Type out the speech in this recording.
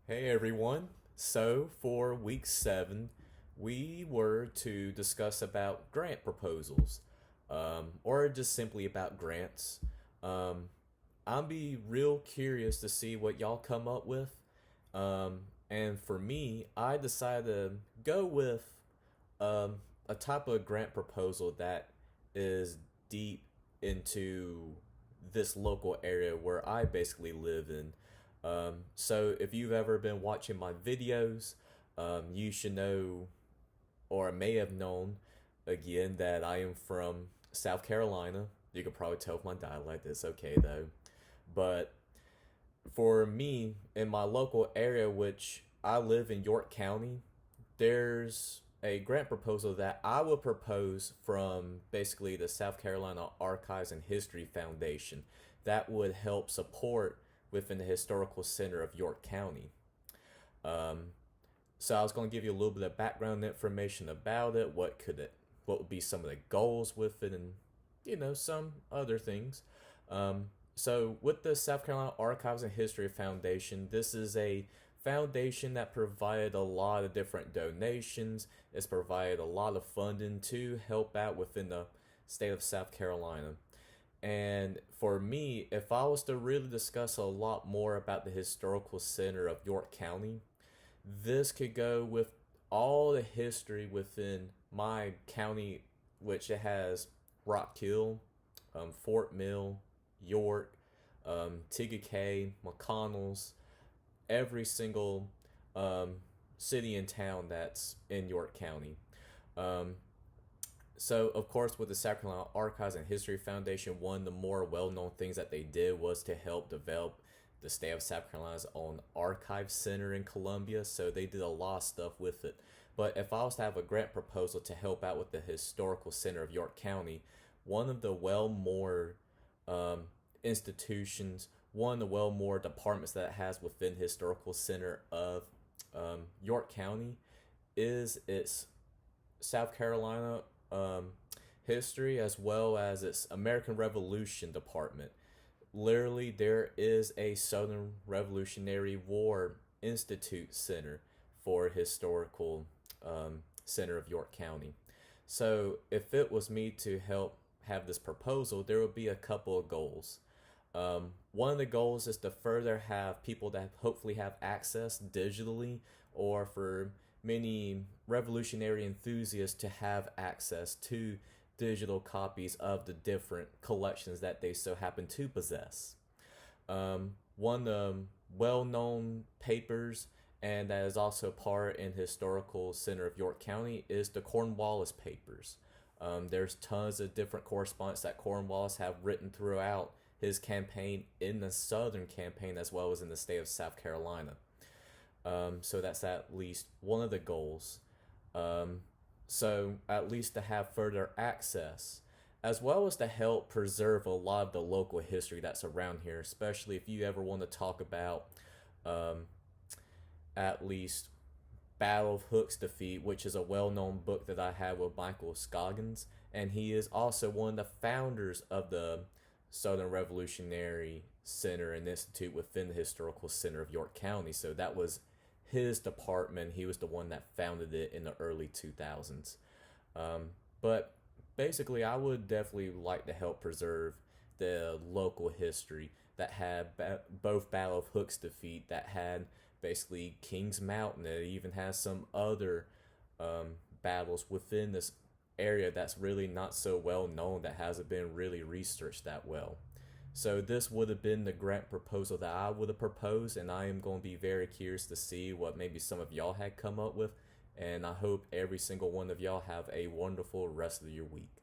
Hey everyone. So for week 7, we were to discuss about grant proposals, or just simply about grants. Um, I'll be real curious to see what y'all come up with. And for me, I decided to go with um, a type of grant proposal that is deep into this local area where I basically live in. So if you've ever been watching my videos, you should know or may have known again that I am from South Carolina. You can probably tell with my dialect, it's okay though. But for me, in my local area, which I live in York County, there's a grant proposal that I would propose from basically the South Carolina Archives and History Foundation that would help support within the historical center of York County. Um, so I was going to give you a little bit of background information about it, what would be some of the goals with it, and some other things. So with the South Carolina Archives and History Foundation, this is a foundation that provided a lot of different donations. It's provided a lot of funding to help out within the state of South Carolina. And for me, if I was to really discuss a lot more about the historical center of York County, this could go with all the history within my county, which it has Rock Hill, Fort Mill, York, Tigakay, McConnell's, every single um, city and town that's in York County. Um, so, of course, with the South Carolina Archives and History Foundation, one of the more well known things that they did was to help develop the state of South Carolina's own archive center in Columbia. So, they did a lot of stuff with it. But if I was to have a grant proposal to help out with the historical center of York County, one of the well more um, institutions, one of the well more departments that it has within historical center of York County is its South Carolina um, history as well as its American Revolution department. Literally, there is a Southern Revolutionary War Institute Center for historical center of York County. So, if it was me to help have this proposal, there would be a couple of goals. One of the goals is to further have people that hopefully have access digitally, or for many revolutionary enthusiasts to have access to digital copies of the different collections that they so happen to possess. One of the well known papers, and that is also part in historical center of York County, is the Cornwallis Papers. There's tons of different correspondence that Cornwallis have written throughout his campaign in the Southern campaign as well as in the state of South Carolina. So that's at least one of the goals. So at least to have further access, as well as to help preserve a lot of the local history that's around here, especially if you ever want to talk about um, at least Battle of Hook's Defeat, which is a well-known book that I have with Michael Scoggins, and he is also one of the founders of the Southern Revolutionary Center and Institute within the Historical Center of York County. So that was his department. He was the one that founded it in the early 2000s. But basically, I would definitely like to help preserve the local history that had both Battle of Hook's Defeat, that had basically King's Mountain. It even has some other battles within this area that's really not so well known, that hasn't been really researched that well. So this would have been the grant proposal that I would have proposed, and I am going to be very curious to see what maybe some of y'all had come up with, and I hope every single one of y'all have a wonderful rest of your week.